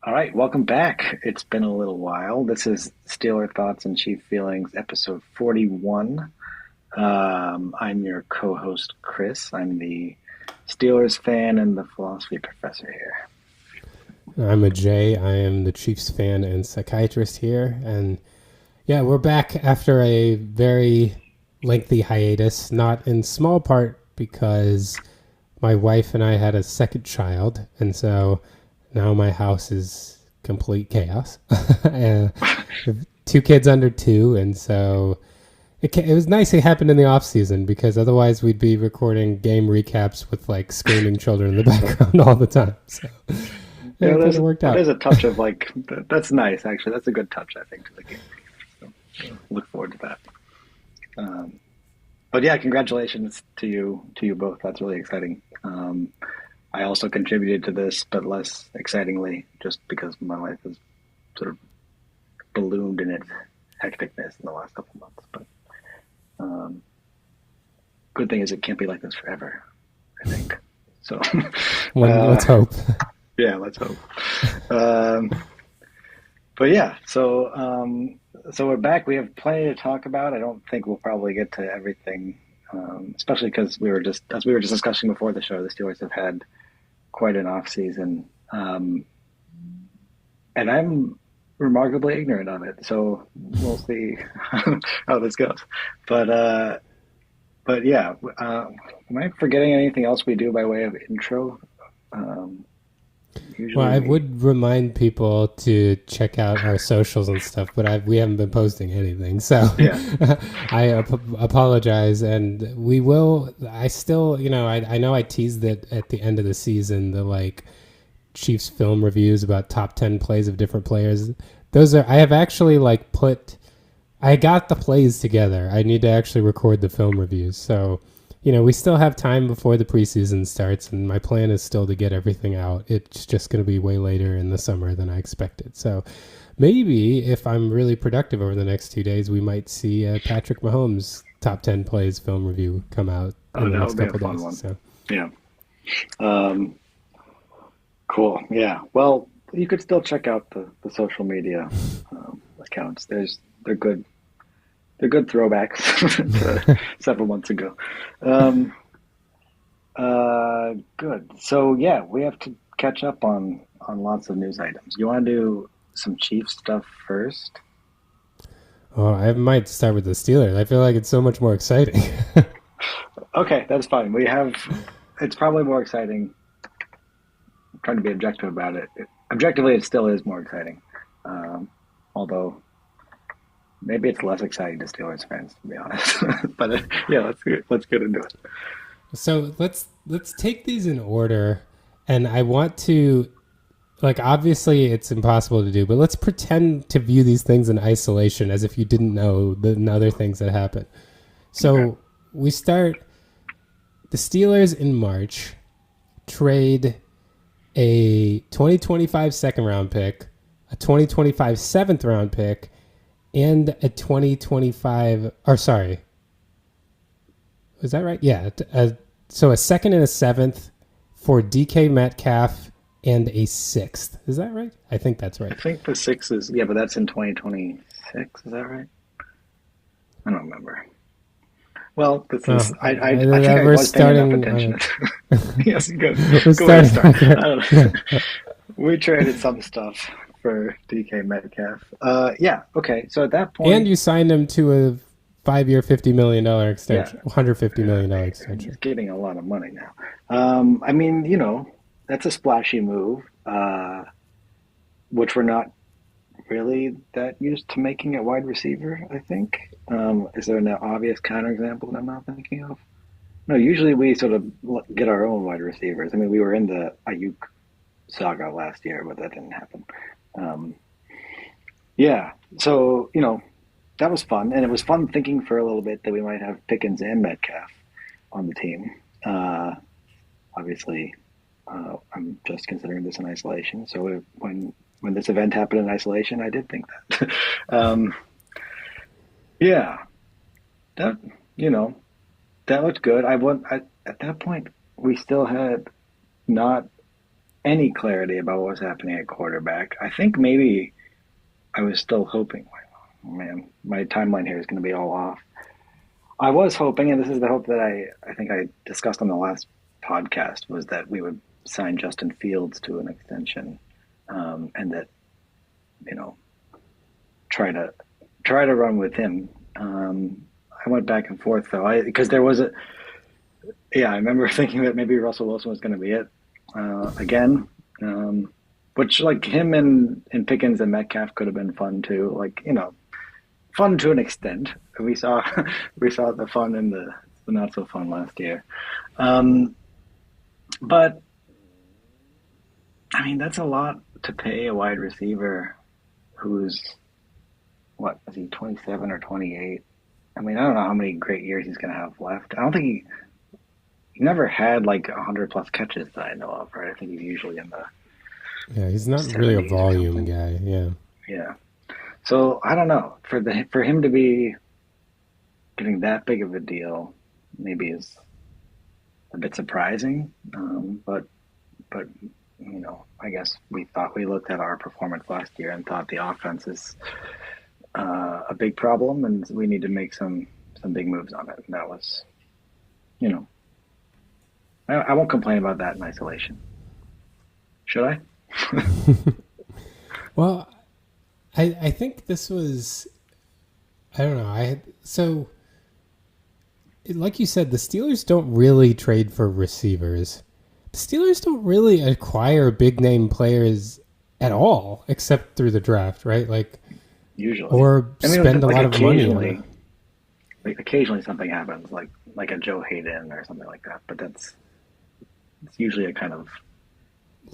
All right, welcome back. It's been a little while. This is Steeler Thoughts and Chief Feelings, episode 41. I'm your co-host, Chris. I'm the Steelers fan and the philosophy professor here. I'm Ajay. I am the Chiefs fan and psychiatrist here. And yeah, we're back after a very lengthy hiatus, not in small part because my wife and I had a second child. And so now my house is complete chaos. And two kids under two. And so it was nice it happened in the off season because otherwise we'd be recording game recaps with like screaming children in the background all the time. So You it know, kind of worked out. there's a touch of that's nice, actually. That's a good touch, I think, to the game. So, look forward to that. Um, but yeah, congratulations to you both. That's really exciting. I also contributed to this, but less excitingly, just because my life has sort of ballooned in its hecticness in the last couple of months. But um, good thing is it can't be like this forever, I think. So, Let's uh, hope. yeah, let's hope. Um, but yeah, so we're back. We have plenty to talk about. I don't think we'll probably get to everything, especially because as we were just discussing before the show, the Steelers have had quite an off season, and I'm remarkably ignorant of it. So we'll see how this goes. But uh, but yeah, am I forgetting anything else we do by way of intro? Um, Well, usually I we, would remind people to check out our socials and stuff, but we haven't been posting anything, so yeah. apologize. And we will. I still, I know I teased it at the end of the season, the like Chiefs film reviews about top 10 plays of different players. I have actually like I got the plays together. I need to actually record the film reviews. So, we still have time before the preseason starts, and my plan is still to get everything out. It's just going to be way later in the summer than I expected. So maybe if I'm really productive over the next 2 days, we might see Patrick Mahomes' top 10 plays film review come out Oh, in the that next would be a couple of fun days. one. So, Yeah. Um, cool. Yeah. Well, you could still check out the social media accounts. They're good. They're good throwbacks to several months ago. Um, good. So yeah, we have to catch up on lots of news items. You want to do some Chief stuff first? oh, I might start with the Steelers. I feel like it's so much more exciting. Okay, that's fine. We have. It's probably more exciting. I'm trying to be objective about it. Objectively, it still is more exciting. Um, although maybe it's less exciting to Steelers fans, to be honest. But yeah, let's get into it. So let's take these in order, and I want to like obviously it's impossible to do, but let's pretend to view these things in isolation as if you didn't know the other things that happen. Okay. So we start the Steelers in March trade a 2025 second round pick, a 2025 seventh round pick, and a 2025 or sorry, was that right? Yeah. So a second and a seventh for DK Metcalf and a sixth. Is that right? I think that's I right. think the six is yeah, but that's in 2026. Is that right? I don't remember. Well, this is I think I We're was paying enough starting. attention. Yes, good. We're Good way to starting. start. I don't know. We traded some stuff for DK Metcalf. Yeah. Okay. So at that And point, you signed him to a 5 year, $50 million yeah, extension, $150 million he's extension. getting a lot of money now. I mean, that's a splashy move, which we're not really that used to making at wide receiver, I think. Is there an obvious counterexample that I'm not thinking of? No, usually we sort of get our own wide receivers. I mean, we were in the Ayuk saga last year, but that didn't happen. Um, yeah, so, that was fun. And it was fun thinking for a little bit that we might have Pickens and Metcalf on the team. Uh, Obviously, I'm just considering this in isolation. So when this event happened in isolation, I did think that. um, yeah, that you know that looked good. At that point we still had not any clarity about what was happening at quarterback. I think maybe I was still hoping. Oh, man, my timeline here is going to be all off. I was hoping, and this is the hope that I think I discussed on the last podcast, was that we would sign Justin Fields to an extension, and that you know try to run with him. I went back and forth though, because there was a yeah. I remember thinking that maybe Russell Wilson was going to be it again, which like him and Pickens and Metcalf could have been fun too. Like fun to an extent. We saw we saw the fun and the not so fun last year, but I mean that's a lot to pay a wide receiver who's what is he 27 or 28? I mean I don't know how many great years he's going to have left. I don't think he never had like 100 plus catches that I know of, right? I think he's usually in the Yeah, he's not really a 70s or volume something. guy. Yeah. Yeah. So I don't know for him to be getting that big of a deal, maybe is a bit surprising. But I guess we looked at our performance last year and thought the offense is a big problem, and we need to make some big moves on it. And that was, you know, I won't complain about that in isolation. Should I? Well, I think this was, I don't know. Like you said, the Steelers don't really trade for receivers. The Steelers don't really acquire big name players at all, except through the draft, right? Like, Usually, or I mean, spend a like lot of money on occasionally, it. like occasionally something happens, like a Joe Hayden or something like that. But it's usually a kind of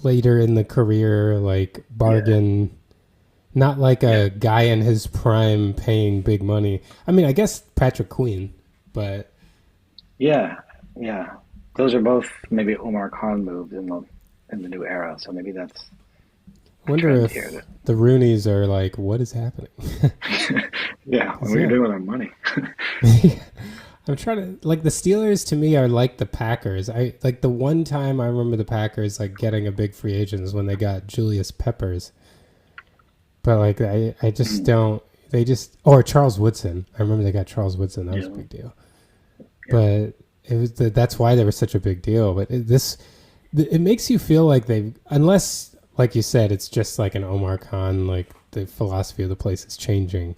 Later in the career, like yeah, bargain, not like yeah, a guy in his prime paying big money. I mean, I guess Patrick Queen, but yeah, yeah. Those are both maybe Omar Khan moves in the new era. So maybe that's I a wonder trend here. if the Roonies are like, what is happening? Yeah, what 'Cause, are you yeah. doing with our money? I'm trying to like the Steelers to me are like the Packers. I like the one time I remember the Packers like getting a big free agent is when they got Julius Peppers. But like I just don't they just or Charles Woodson. I remember they got Charles Woodson. That was Yeah, a big deal. yeah, But that's why they were such a big deal. But it makes you feel like they unless like you said it's just like an Omar Khan like the philosophy of the place is changing.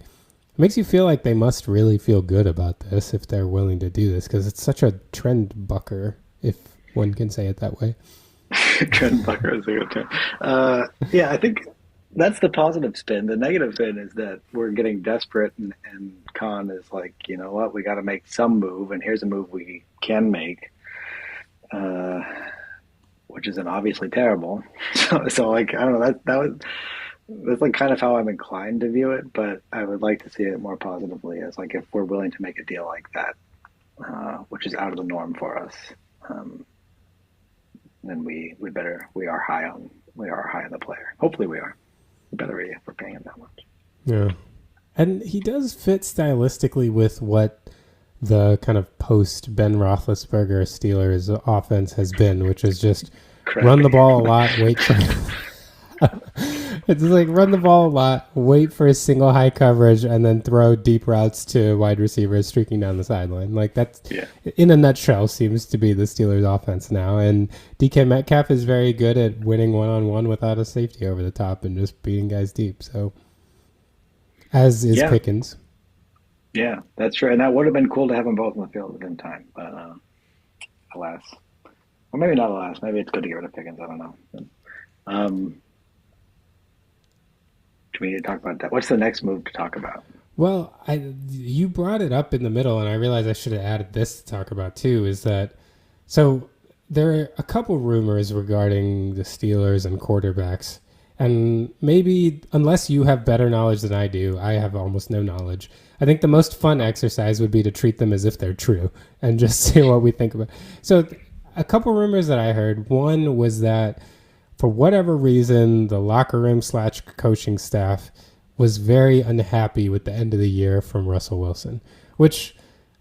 It makes you feel like they must really feel good about this if they're willing to do this because it's such a trend bucker, if one can say it that way. trend bucker is a good term. Yeah, I think that's the positive spin. The negative spin is that we're getting desperate, and Khan is like, you know what, we got to make some move, and here's a move we can make, uh, which isn't obviously terrible. So like, I don't know, that's like kind of how I'm inclined to view it, but I would like to see it more positively as like if we're willing to make a deal like that, which is out of the norm for us, um, then we are high on the player. Hopefully we are. We better be if we're paying him that much. Yeah. And he does fit stylistically with what the kind of post Ben Roethlisberger Steelers offense has been, which is just run the Crappy. ball a lot, wait for it's like run the ball a lot, wait for a single high coverage, and then throw deep routes to wide receivers streaking down the sideline. Like that's, Yeah. in a nutshell, seems to be the Steelers' offense now. And DK Metcalf is very good at winning one-on-one without a safety over the top and just beating guys deep. So, as is Yeah. Pickens. Yeah. That's true. And that would have been cool to have them both in the field at the same time. But alas. Or maybe not alas. Maybe it's good to get rid of Pickens. I don't know. Um, do we need to talk about that? What's the next move to talk about? Well, you brought it up in the middle, and I realized I should have added this to talk about too. Is that so? There are a couple rumors regarding the Steelers and quarterbacks, and maybe unless you have better knowledge than I do, I have almost no knowledge. I think the most fun exercise would be to treat them as if they're true and just see what we think about. So, a couple rumors that I heard. One was that for whatever reason, the locker room / coaching staff was very unhappy with the end of the year from Russell Wilson, which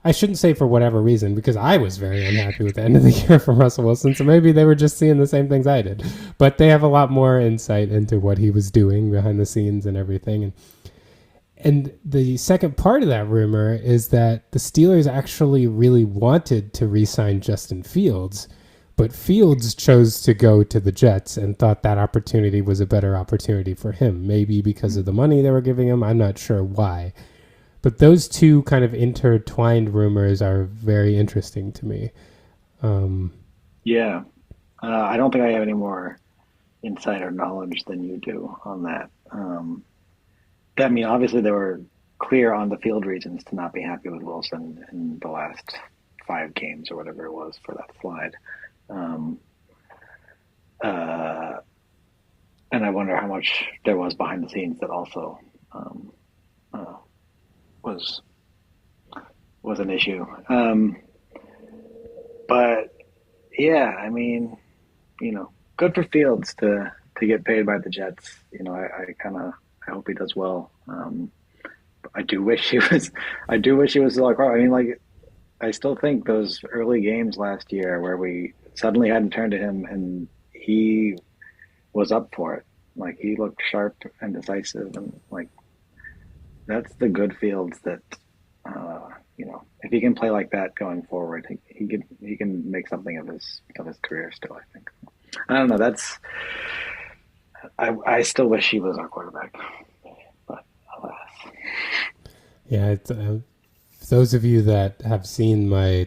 I shouldn't say for whatever reason, because I was very unhappy with the end of the year from Russell Wilson. So maybe they were just seeing the same things I did. But they have a lot more insight into what he was doing behind the scenes and everything. And the second part of that rumor is that the Steelers actually really wanted to re-sign Justin Fields, but Fields chose to go to the Jets and thought that opportunity was a better opportunity for him. Maybe because of the money they were giving him. I'm not sure why. But those two kind of intertwined rumors are very interesting to me. Yeah. I don't think I have any more insider knowledge than you do on that. I mean, obviously, there were clear on the field reasons to not be happy with Wilson in the last 5 games or whatever it was for that slide. Um, uh, and I wonder how much there was behind the scenes that also uh, was was an issue. But yeah, I mean, good for Fields to get paid by the Jets. I kind of I hope he does well. I do wish he was. I do wish he was like. I mean, like I still think those early games last year where we suddenly hadn't turned to him and he was up for it. Like he looked sharp and decisive, and like that's the good Fields that if he can play like that going forward, he can make something of his career still. I think. I don't know. I still wish he was our quarterback, but alas. Yeah, those of you that have seen my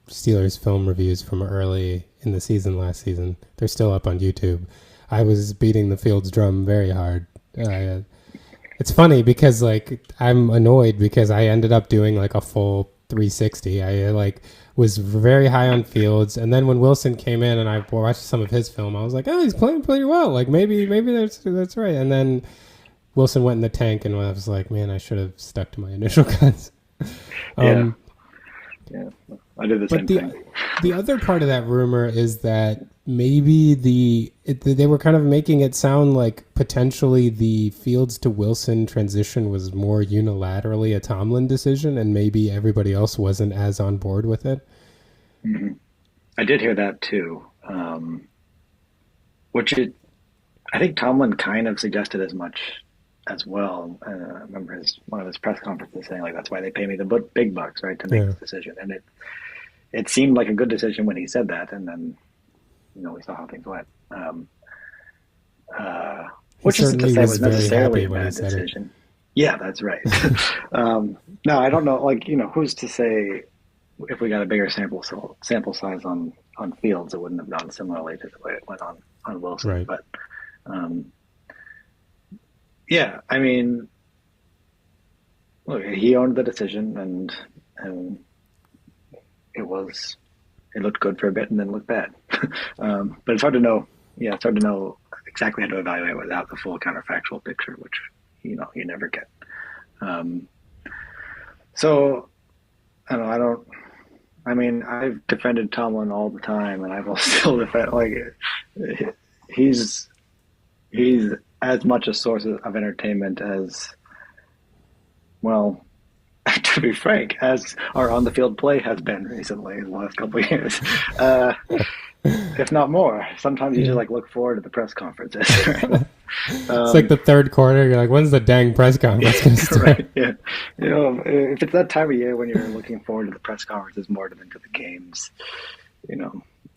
Steelers film reviews from early in the season last season, they're still up on YouTube. I was beating the Fields drum very hard. It's funny because like I'm annoyed because I ended up doing like a full 360. I like was very high on Fields, and then when Wilson came in and I watched some of his film, I was like, oh, he's playing pretty well. Like maybe that's right. And then Wilson went in the tank, and I was like, man, I should have stuck to my initial guns. Yeah, yeah, I did the But same thing. the other part of that rumor is that maybe they were kind of making it sound like potentially the Fields to Wilson transition was more unilaterally a Tomlin decision, and maybe everybody else wasn't as on board with it. Hmm. I did hear that too. Which I think Tomlin kind of suggested as much as well. I remember one of his press conferences saying like that's why they pay me the big bucks, right, to make Yeah, this decision. And it seemed like a good decision when he said that, and then we saw how things went. he Which isn't to certainly say it was was very necessarily happy a when he bad said it. decision. Yeah, that's right. No, I don't know. Like, who's to say if we got a bigger sample size on Fields, it wouldn't have gone similarly to the way it went on Wilson. Right. But um, yeah, I mean, look, he owned the decision, and it looked good for a bit and then looked bad. But it's hard to know. Yeah, it's hard to know exactly how to evaluate without the full counterfactual picture, which you never get. Um, so I don't know. I mean, I've defended Tomlin all the time, and I will still defend. Like he's he's as much a source of entertainment as well. To be frank, as our on the field play has been recently in the last couple of years, if not more. Sometimes you just Yeah. like look forward to the press conferences. It's like the third quarter. You're like, when's the dang press conference going to start? Right? Yeah, if it's that time of year when you're looking forward to the press conferences more than to the games,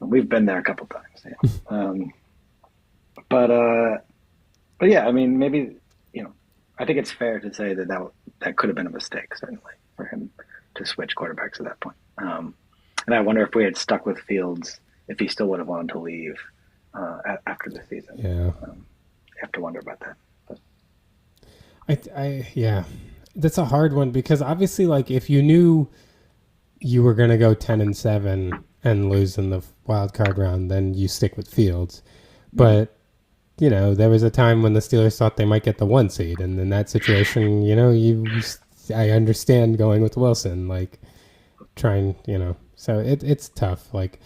we've been there a couple times. Yeah. But yeah, I mean, maybe I think it's fair to say that could have been a mistake, certainly, for him to switch quarterbacks at that point. And I wonder if we had stuck with Fields, if he still would have wanted to leave after the season. Yeah. You have to wonder about that. But, Yeah, that's a hard one because obviously, like, if you knew you were going to go 10-7 and lose in the wild card round, then you stick with Fields. But there was a time when the Steelers thought they might get the 1 seed, and in that situation, I understand going with Wilson, like trying, so it's tough. Like,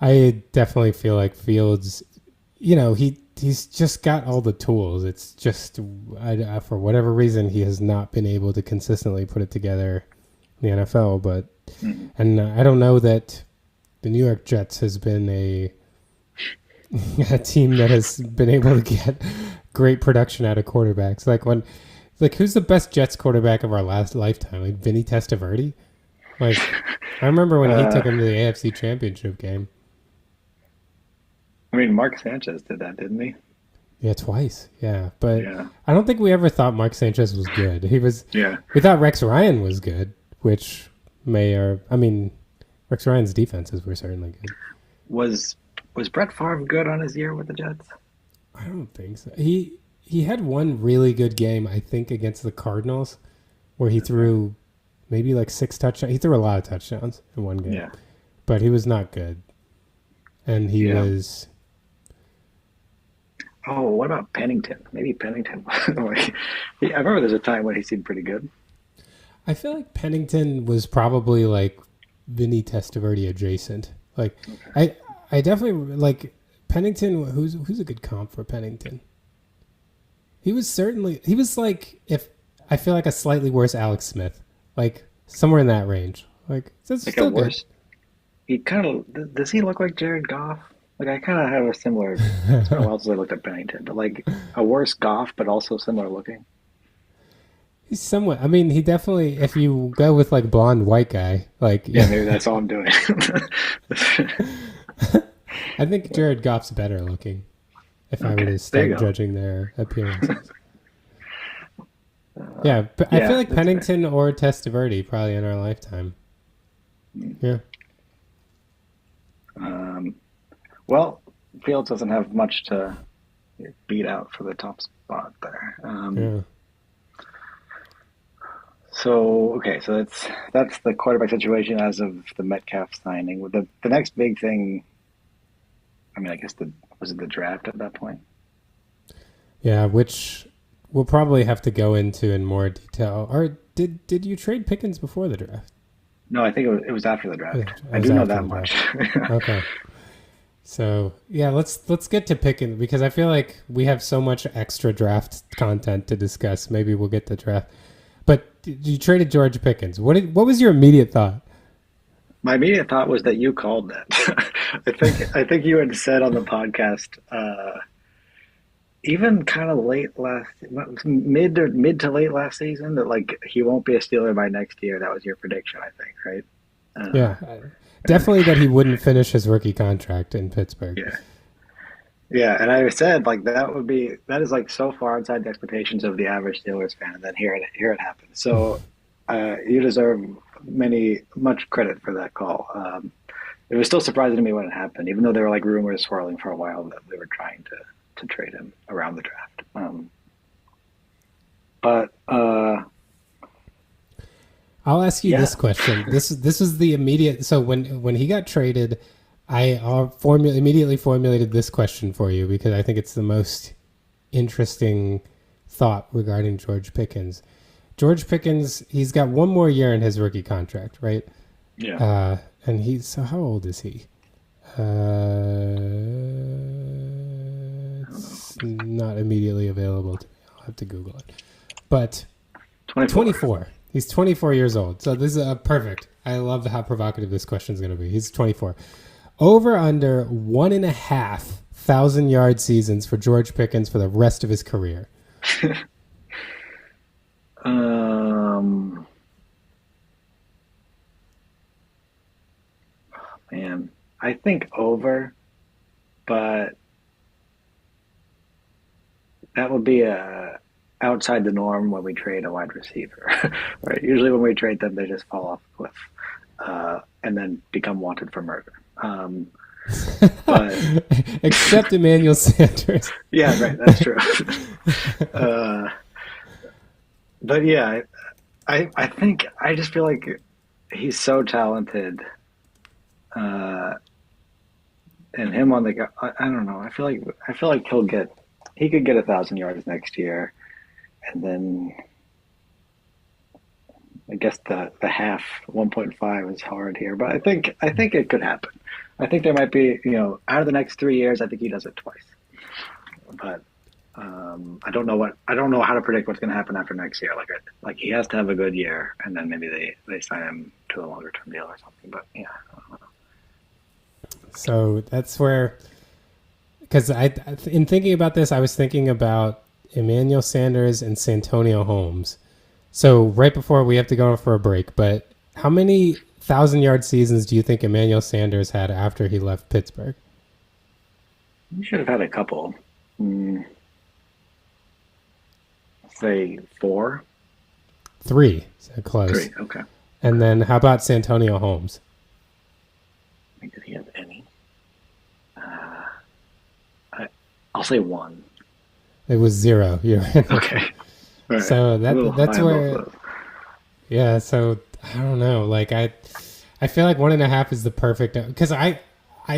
I definitely feel like Fields, he's just got all the tools. It's just for whatever reason he has not been able to consistently put it together in the NFL. But Mhm. and I don't know that the New York Jets has been a team that has been able to get great production out of quarterbacks. Like who's the best Jets quarterback of our last lifetime? Like Vinny Testaverde. Like I remember when he Uh, took him to the AFC Championship game. I mean, Mark Sanchez did that, didn't he? Yeah, twice. Yeah, but Yeah, I don't think we ever thought Mark Sanchez was good. He was. yeah. We thought Rex Ryan was good, which may or I mean, Rex Ryan's defenses were certainly good. Was was Brett Favre good on his year with the Jets? I don't think so. He had one really good game, I think, against the Cardinals, where he threw maybe like 6 touchdowns. He threw a lot of touchdowns in one game, Yeah, but he was not good. And he yeah. was. Oh, what about Pennington? Maybe Pennington. Like, I remember there's a time when he seemed pretty good. I feel like Pennington was probably like Vinny Testaverde adjacent. Like Okay. I definitely like Pennington. Who's a good comp for Pennington? He was like if I feel like a slightly worse Alex Smith, like somewhere in that range. Like that's Like a still good. worse. He kind of does he look like Jared Goff? Like I kind of have a similar. It's been a while since I looked at Pennington, but like a worse Goff, but also similar looking. He's somewhat. I mean, he definitely. If you go with like blonde white guy, like Yeah, yeah, maybe that's all I'm doing. I think Jared Goff's better looking. If I were Okay, to there you start go. judging their appearances. Yeah, but I feel Yeah, like that's fair. Pennington or Testaverde probably in our lifetime. Yeah, Um, well, Fields doesn't have much to beat out for the top spot there. yeah. So okay, so that's the quarterback situation as of the Metcalf signing. With the next big thing, I mean, I guess the was it the draft at that point? Yeah, which we'll probably have to go into in more detail. Or did you trade Pickens before the draft? No, I think it was after the draft. It I was do know after that the much. draft. Okay. So yeah, let's get to Pickens because I feel like we have so much extra draft content to discuss. Maybe we'll get the draft. But you traded George Pickens. What was your immediate thought? My immediate thought was that you called that. I think you had said on the podcast, even kind of late last mid to late last season that like he won't be a Steeler by next year. That was your prediction, I think, right? Yeah, And definitely that he wouldn't finish his rookie contract in Pittsburgh. yeah, yeah, and I said like that is like so far outside the expectations of the average Steelers fan, and then here it happened. So you deserve much credit for that call. It was still surprising to me when it happened, even though there were like rumors swirling for a while that they were trying to trade him around the draft. But I'll ask you yeah, this question. This was the immediate. So when he got traded, I immediately formulated this question for you because I think it's the most interesting thought regarding George Pickens. George Pickens, he's got one more year in his rookie contract, right? yeah. And he's so how old is he? I don't know. It's not immediately available to me. I'll have to Google it. But 24. 24. He's 24 years old. So this is perfect. I love how provocative this question is going to be. He's 24. Over under 1,500 seasons for George Pickens for the rest of his career. Um, man, I think over, but that would be outside the norm when we trade a wide receiver, right? Usually when we trade them, they just fall off a cliff and then become wanted for murder. But Except Emmanuel Sanders. yeah, right, that's true. uh, but yeah, I think I just feel like he's so talented, uh, and him on the I don't know. I feel like he could get 1,000 yards next year, and then I guess the half 1.5 is hard here, but I think it could happen. I think there might be out of the next 3 years, I think he does it twice. But I don't know what I don't know how to predict what's going to happen after next year. Like he has to have a good year, and then maybe they sign him to a longer term deal or something. But yeah, So that's where, because in thinking about this, I was thinking about Emmanuel Sanders and Santonio Holmes. So right before we have to go for a break, but how many 1,000-yard seasons do you think Emmanuel Sanders had after he left Pittsburgh? you should have had a couple. Mm, say four, Three. So close. three. Okay. And then how about Santonio Holmes? Did he have any? Uh, I'll say one. It was zero. You're right. Okay. All right. So that's where, Both yeah. So I don't know. Like I feel like 1.5 is the perfect, because I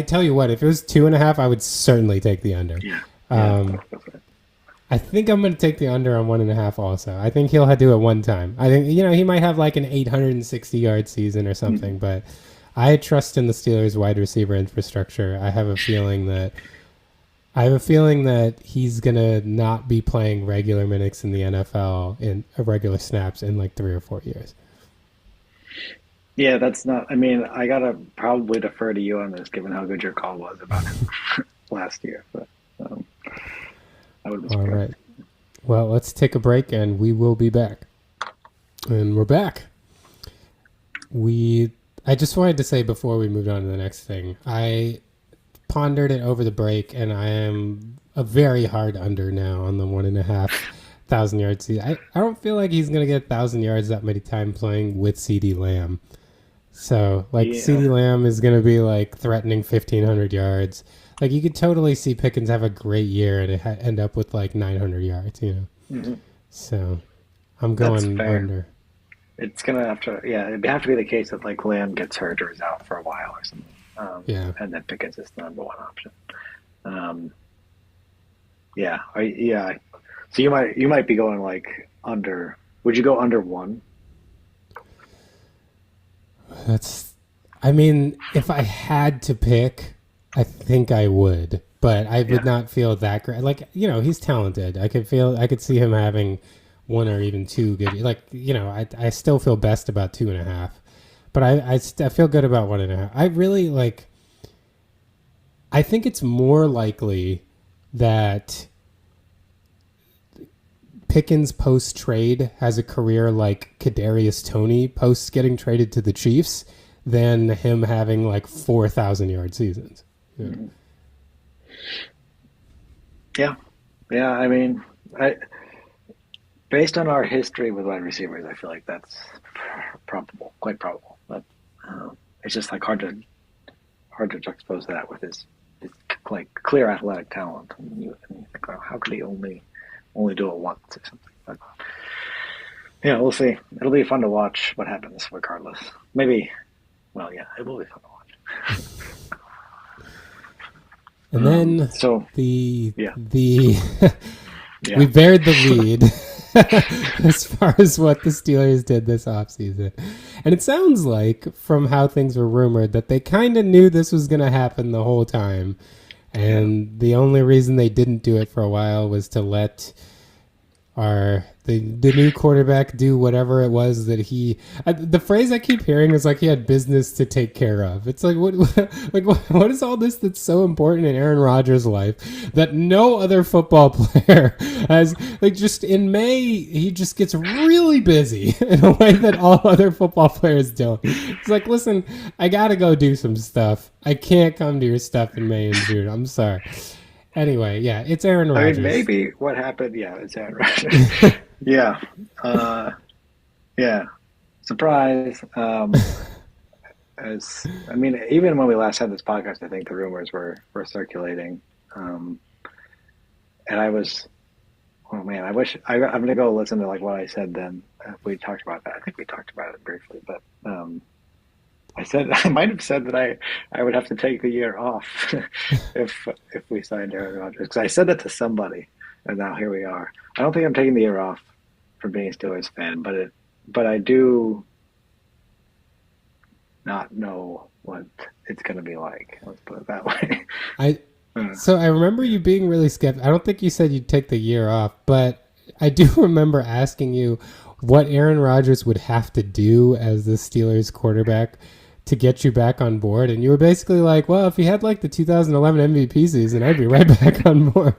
tell you what, if it was 2.5, I would certainly take the under. yeah. That's right. I think I'm going to take the under on 1.5 also. I think he'll do it one time. I think, he might have like an 860-yard season or something, but I trust in the Steelers' wide receiver infrastructure. I have a feeling that he's going to not be playing regular minutes in the NFL in regular snaps in like 3 or 4 years. Yeah, that's not. I mean, I gotta probably defer to you on this, given how good your call was about him last year. But um, I would be All surprised. right. Well, let's take a break and we will be back. And we're back. I just wanted to say before we moved on to the next thing, I pondered it over the break, and I am a very hard under now on the 1.5 1,000-yard season. I don't feel like he's going to get 1,000 yards that many times playing with CD Lamb. So, like, Yeah, CD Lamb is going to be, like, threatening 1,500 yards. Like, you could totally see Pickens have a great year and end up with, like, 900 yards, hmm So, I'm that's going fair. under. It's gonna have to. Yeah, it'd have to be the case that like Lamb gets hurt or is out for a while or something, Yeah. and then Pickens is the number one option. Um, yeah, yeah. So you might be going like under. Would you go under one? I mean, if I had to pick, I think I would, but I would Yeah. not feel that great. Like, he's talented. I could see him having one or even two good. Like, I still feel best about 2.5, but I feel good about 1.5. I really like. I think it's more likely that Pickens post trade has a career like Kadarius Toney post getting traded to the Chiefs than him having like 4,000-yard seasons. Yeah. Yeah, yeah. I mean, based on our history with wide receivers, I feel like that's probable, quite probable. But it's just like hard to juxtapose that with his like clear athletic talent. And you think, oh, how could he only do it once or something? But yeah, we'll see. It'll be fun to watch what happens regardless. Maybe. Well, yeah, it will be fun to watch. And then So the yeah, we yeah, buried the lead as far as what the Steelers did this offseason. And it sounds like, from how things were rumored, that they kind of knew this was going to happen the whole time. And the only reason they didn't do it for a while was to let the new quarterback do whatever it was that the phrase I keep hearing is like he had business to take care of. It's like what is all this that's so important in Aaron Rodgers' life that no other football player has? Like, just in May he just gets really busy in a way that all other football players don't. It's like, listen, I gotta go do some stuff. I can't come to your stuff in May and June. I'm sorry. Anyway, yeah, it's Aaron I Rodgers. mean, maybe what happened. Yeah, it's Aaron Rodgers. Yeah, yeah. Surprise. As I mean, even when we last had this podcast, I think the rumors were circulating, and I was, oh man, I'm gonna go listen to like what I said then. We talked about that. I think we talked about it briefly, but I might have said that I would have to take the year off if we signed Aaron Rodgers, because I said that to somebody, and now here we are. I don't think I'm taking the year off for being a Steelers fan, but I do not know what it's going to be like. Let's put it that way. I So I remember you being really skeptical. I don't think you said you'd take the year off, but I do remember asking you what Aaron Rodgers would have to do as the Steelers quarterback to get you back on board. And you were basically like, well, if he had like the 2011 MVP season, I'd be right back on board.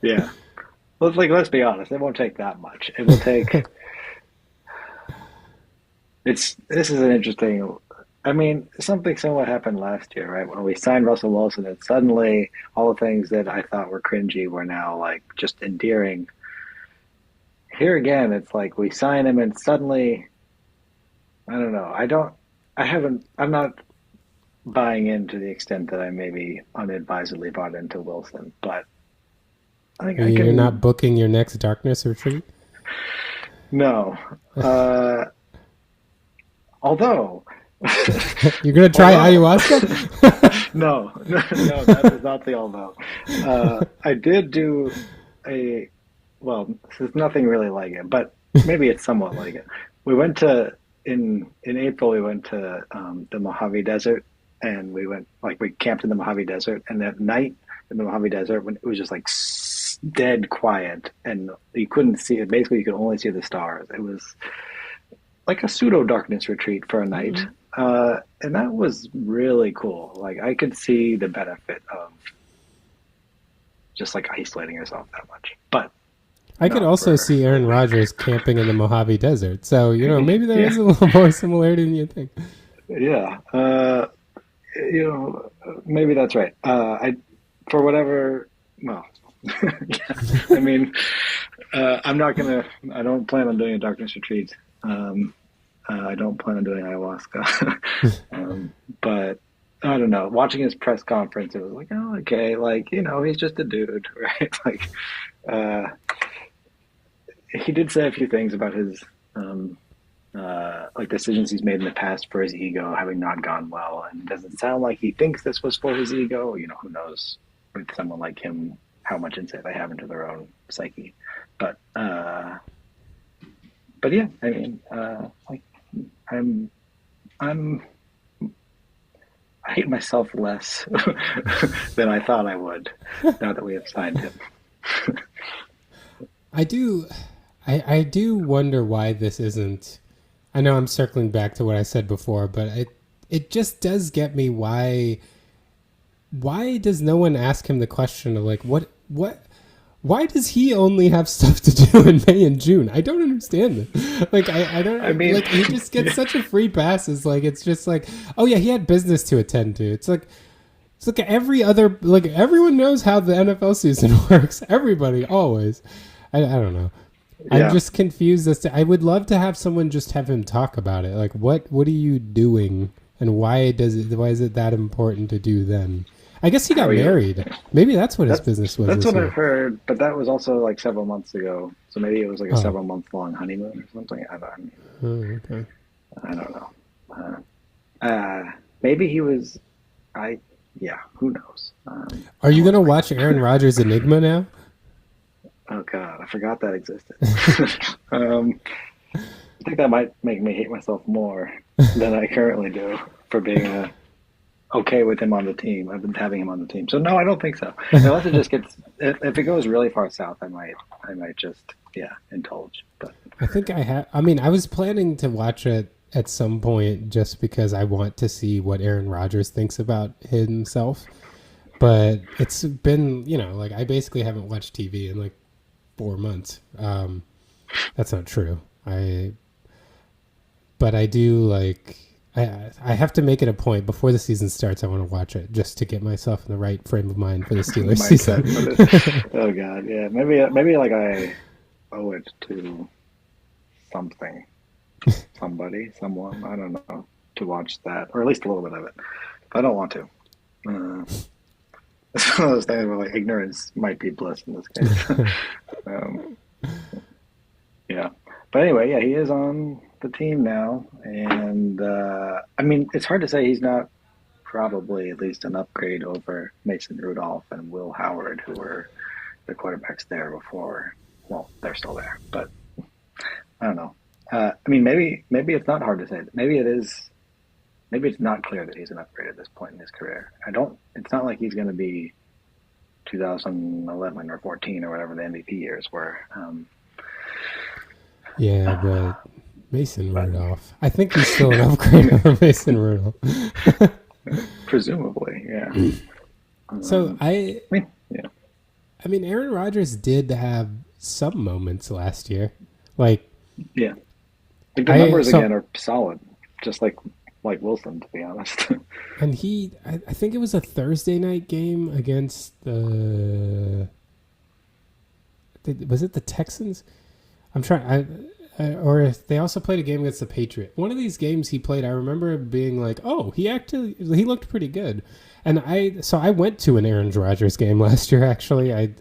Yeah. Let's be honest. It won't take that much. It will take. This is an interesting. I mean, something similar happened last year, right? When we signed Russell Wilson, and suddenly all the things that I thought were cringy were now like just endearing. Here again, it's like we sign him, and suddenly, I don't know. I haven't. I'm not buying into the extent that I maybe unadvisedly bought into Wilson, but I think I You're not can. booking your next darkness retreat? No. Uh, although. You're going to try Although, ayahuasca? no, that is not the although. I did do a, well, there's nothing really like it, but maybe it's somewhat like it. We went to, in April, we went to the Mojave Desert, and we camped in the Mojave Desert, and at night in the Mojave Desert, when it was just like dead quiet, and you couldn't see it, basically you could only see the stars. It was like a pseudo darkness retreat for a night. Mm. And that was really cool. Like I could see the benefit of just like isolating yourself that much. But I could not also for see Aaron Rodgers camping in the Mojave Desert. So, maybe there yeah, is a little more similarity than you think. yeah. Maybe that's right. I for whatever. Well, yeah. I mean, I'm not gonna. I don't plan on doing a darkness retreat. I don't plan on doing ayahuasca. But I don't know. Watching his press conference, it was like, oh, okay, like he's just a dude, right? Like, uh, he did say a few things about his like decisions he's made in the past for his ego having not gone well, and it doesn't sound like he thinks this was for his ego. Who knows with someone like him how much insight they have into their own psyche, but. But yeah, I mean, like I'm, I'm, I hate myself less than I thought I would now that we have signed him. I do, I do wonder why this isn't. I know I'm circling back to what I said before, but it just does get me why does no one ask him the question of like what why does he only have stuff to do in May and June? I don't understand it. Like I I don't mean, like he just gets yeah, such a free pass. It's just like, oh yeah, he had business to attend to. It's like every other, like everyone knows how the NFL season works. Everybody always. I don't know. I'm yeah. just confused as to. I would love to have someone just have him talk about it. Like what are you doing, and why is it that important to do then? I guess he How got are you? married. Maybe that's what his That's business was that's this what I've year. heard, but that was also like several months ago. So maybe it was like a Oh, several month long honeymoon or something. oh okay. I don't know. Maybe he was. I Yeah. Who knows? Are I you won't gonna speculate. watch Aaron Rodgers Enigma now? Oh God, I forgot that existed. um, I think that might make me hate myself more than I currently do for being okay with him on the team. I've been having him on the team, so no, I don't think so. Unless it just gets, if it goes really far south, I might just, yeah, indulge. But I think I have. I mean, I was planning to watch it at some point just because I want to see what Aaron Rodgers thinks about himself. But it's been, like I basically haven't watched TV in like 4 months. That's not true. But I do like. I have to make it a point before the season starts. I want to watch it just to get myself in the right frame of mind for the the Steelers mindset season. for this, oh God, yeah, maybe like I owe it to something, somebody, someone, I don't know, to watch that, or at least a little bit of it. But I don't want to. Uh, it's one of those things where like ignorance might be bliss in this case. um, yeah, but anyway, yeah, he is on the team now, and I mean, it's hard to say he's not probably at least an upgrade over Mason Rudolph and Will Howard, who were the quarterbacks there before. Well, they're still there, but I don't know. I mean, maybe it's not hard to say. Maybe it is. maybe it's not clear that he's an upgrade at this point in his career. I don't. It's not like he's going to be 2011 or 14 or whatever the MVP years were. Yeah, but Mason Rudolph. I think he's still an upgrade over Mason Rudolph. Presumably, yeah. So Yeah, I mean, Aaron Rodgers did have some moments last year. Like, yeah. Like the numbers again are solid, just like Wilson, to be honest. And I think it was a Thursday night game against was it the Texans? I'm trying. Or they also played a game against the Patriots. One of these games he played, I remember being like, "Oh, he looked pretty good." And I went to an Aaron Rodgers game last year. Actually,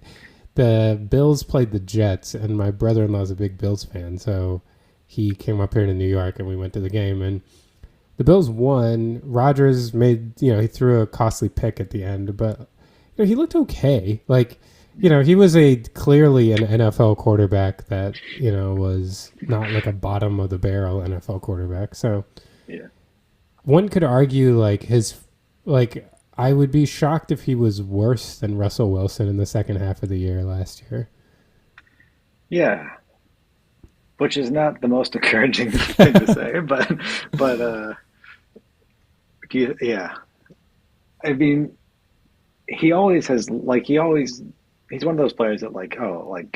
the Bills played the Jets, and my brother-in-law is a big Bills fan, so he came up here to New York, and we went to the game. And the Bills won. Rodgers he threw a costly pick at the end, but he looked okay. Like, he was clearly an NFL quarterback that, was not like a bottom of the barrel NFL quarterback. So yeah, one could argue I would be shocked if he was worse than Russell Wilson in the second half of the year last year. Yeah, which is not the most encouraging thing to say, but yeah. I mean, he always has he's one of those players that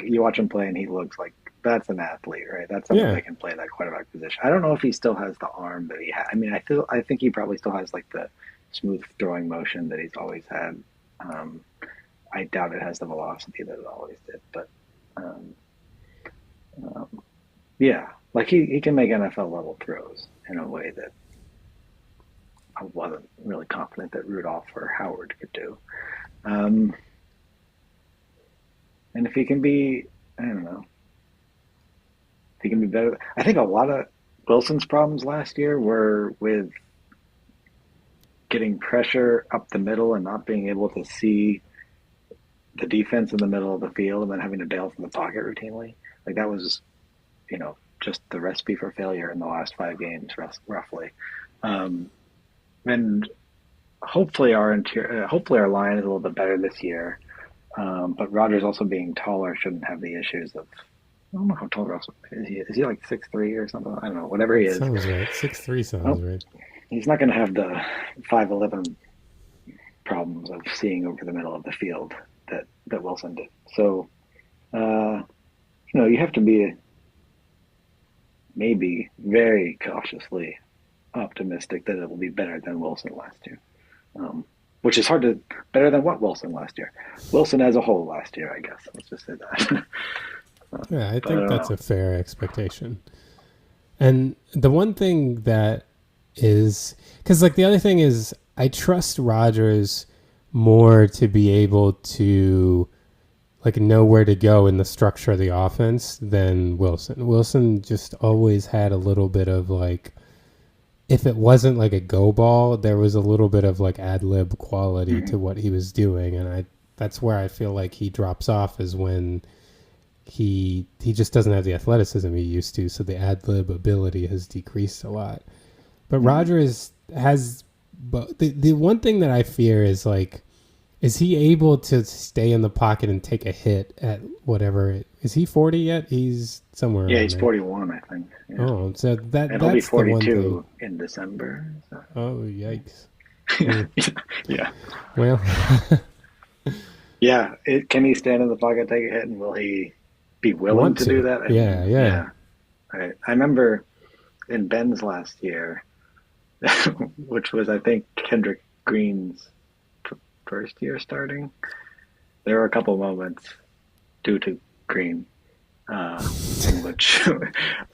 you watch him play and he looks like that's an athlete, right? That's someone that can play that quarterback position. I don't know if he still has the arm that he had. I mean, I think he probably still has like the smooth throwing motion that he's always had. I doubt it has the velocity that it always did, but yeah, like he can make NFL level throws in a way that I wasn't really confident that Rudolph or Howard could do. And if he can be, I don't know, if he can be better. I think a lot of Wilson's problems last year were with getting pressure up the middle and not being able to see the defense in the middle of the field and then having to bail from the pocket routinely. Like that was, just the recipe for failure in the last 5 games, roughly. And hopefully our line is a little bit better this year. But Rodgers also being taller shouldn't have the issues of. I don't know how tall Russell is. Is he like 6'3" or something? I don't know. Whatever he is. Sounds right. 6'3" sounds right. He's not going to have the 5'11" problems of seeing over the middle of the field that Wilson did. So, you have to be maybe very cautiously optimistic that it will be better than Wilson last year. Which is hard to better than what Wilson last year. Wilson as a whole last year, I guess. Let's just say that. Yeah, I think that's a fair expectation. And the one thing that is, because the other thing is, I trust Rodgers more to be able to know where to go in the structure of the offense than Wilson. Wilson just always had a little bit of if it wasn't like a go ball, there was a little bit of ad lib quality to what he was doing, and that's where I feel like he drops off is when he just doesn't have the athleticism he used to, so the ad lib ability has decreased a lot. But Rodgers has, but the one thing that I fear is he able to stay in the pocket and take a hit at whatever? Is he 40 yet? He's somewhere. Yeah, he's 41, I think. Yeah. Oh, so that's he'll be 42 the one thing. In December. So. Oh, yikes! Yeah. Well. Yeah. Can he stand in the pocket, take a hit, and will he be willing to do that? Yeah. I remember in Ben's last year, which was I think Kendrick Green's first year starting. There were a couple moments due to Green in which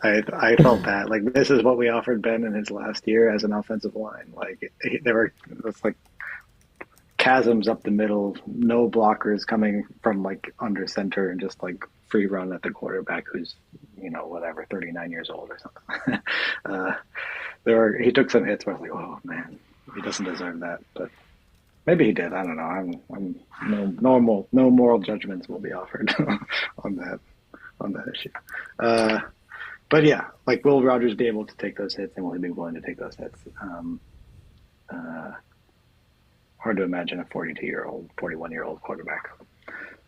I felt bad. This is what we offered Ben in his last year as an offensive line. There were chasms up the middle, no blockers coming from under center, and just free run at the quarterback who's 39 years old or something. He took some hits where I was like, oh man, he doesn't deserve that, but. Maybe he did. I don't know. No moral judgments will be offered on that issue. But yeah, will Rodgers be able to take those hits, and will he be willing to take those hits? hard to imagine a 42-year-old, 41-year-old quarterback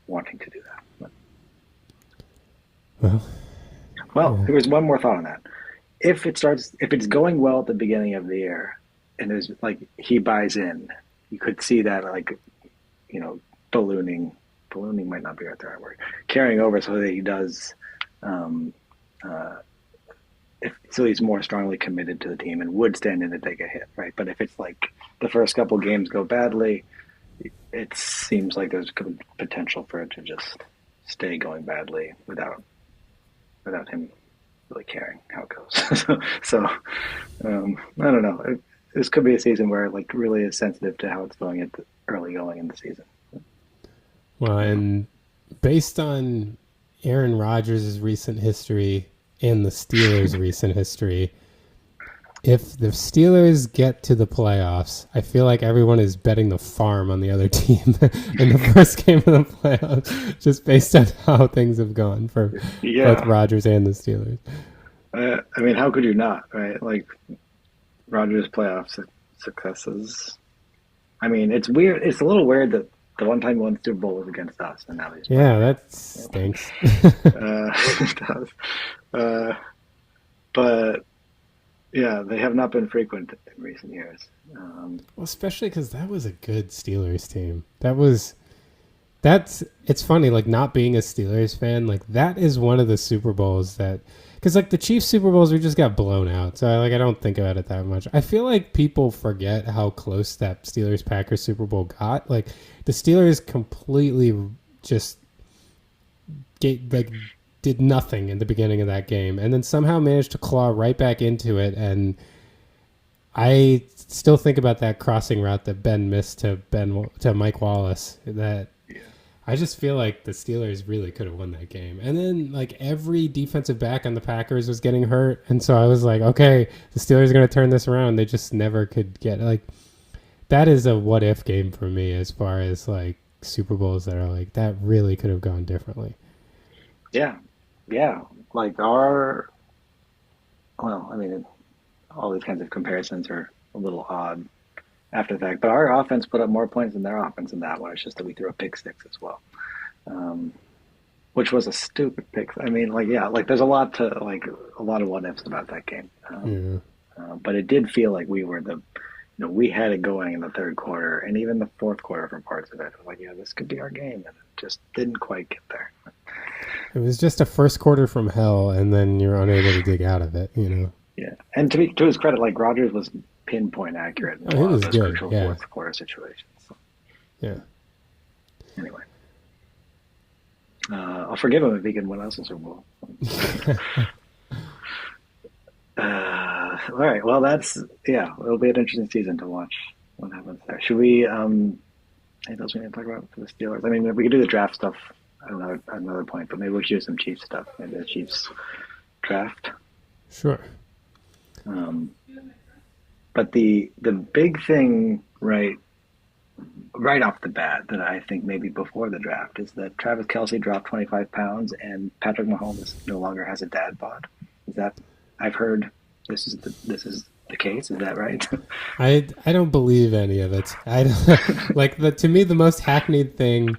wanting to do that. Well, Well, yeah. there was one more thought on that. If it's going well at the beginning of the year, and there's like he buys in, you could see that like ballooning. Ballooning might not be the right word. Carrying over so that he does, um, uh, so he's more strongly committed to the team and would stand in to take a hit, right? But if it's like the first couple games go badly, it seems like there's potential for it to just stay going badly without him really caring how it goes. I don't know. This could be a season where it like really is sensitive to how it's going at the early going in the season. Well, and based on Aaron Rodgers' recent history and the Steelers' recent history, if the Steelers get to the playoffs, I feel like everyone is betting the farm on the other team in the first game of the playoffs, just based on how things have gone for both Yeah, Rodgers and the Steelers. I mean, how could you not, right? Like Rodgers' playoff successes. I mean, it's weird. It's a little weird that the one time he won the Super Bowl was against us, and now he's Yeah, playing. that stinks. It does. Uh, but yeah, they have not been frequent in recent years. Well, especially because that was a good Steelers team. It's funny, like not being a Steelers fan, like that is one of the Super Bowls that, because like the Chiefs Super Bowls, we just got blown out. So I don't think about it that much. I feel like people forget how close that Steelers Packers Super Bowl got. Like the Steelers completely just did nothing in the beginning of that game, and then somehow managed to claw right back into it. And I still think about that crossing route that Ben missed to Mike Wallace. That I just feel like the Steelers really could have won that game. And then like every defensive back on the Packers was getting hurt, and so I was like, okay, the Steelers are going to turn this around. They just never could get like that is a what if game for me as far as like Super Bowls that are like that really could have gone differently. yeah, yeah. Like well, I mean, all these kinds of comparisons are a little odd after the fact. But our offense put up more points than their offense in that one. It's just that we threw a pick six as well, um, which was a stupid pick. I mean, like yeah, like there's a lot of what ifs about that game. Yeah. But it did feel like we were we had it going in the third quarter and even the fourth quarter for parts of it. Like, yeah, this could be our game, and it just didn't quite get there. It was just a first quarter from hell, and then you're unable to dig out of it, Yeah, and to his credit, like Rogers was pinpoint accurate in Oh, a he lot of was those good, crucial yeah. fourth quarter situations. So, Yeah. anyway, I'll forgive him if he can win us a Super Bowl. All right, well, it'll be an interesting season to watch what happens there. Should we? Anything else we need to talk about for the Steelers? I mean, we could do the draft stuff at another point, but maybe we should do some Chiefs stuff. Maybe the Chiefs draft. Sure. But the big thing, right off the bat, that I think maybe before the draft is that Travis Kelce dropped 25 pounds and Patrick Mahomes no longer has a dad bod. Is that I've heard this is the case? Is that right? I don't believe any of it. I don't, like to me the most hackneyed thing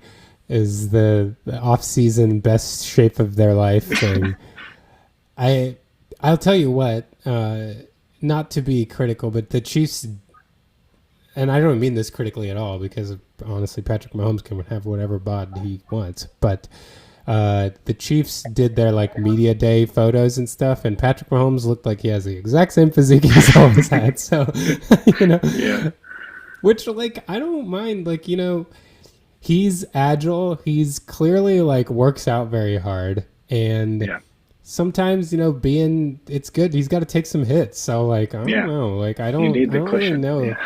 is the off-season best shape of their life thing. I'll tell you what, not to be critical, but the Chiefs, and I don't mean this critically at all, because honestly Patrick Mahomes can have whatever bod he wants, but the Chiefs did their like media day photos and stuff, and Patrick Mahomes looked like he has the exact same physique he's always had. So, Yeah. which like I don't mind. Like he's agile. He's clearly like works out very hard, and Yeah. sometimes it's good. He's got to take some hits. So like I don't Yeah. know. Like I You don't need I the don't really cushion. know. Yeah.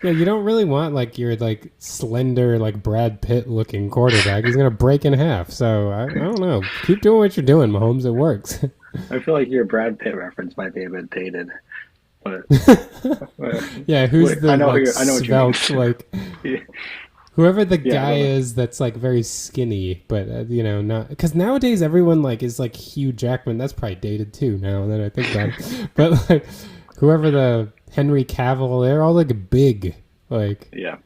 Yeah, you don't really want like your like slender like Brad Pitt looking quarterback. He's gonna break in half. So I don't know. Keep doing what you're doing, Mahomes. It works. I feel like your Brad Pitt reference might be a bit dated, but Yeah, who's wait, the I know like I know what you mean. svelte like Yeah. whoever the Yeah, guy go on. is that's like very skinny, but not because nowadays everyone like is like Hugh Jackman. That's probably dated too now that I think about it. But like whoever the Henry Cavill. They're all like big. Like Yeah.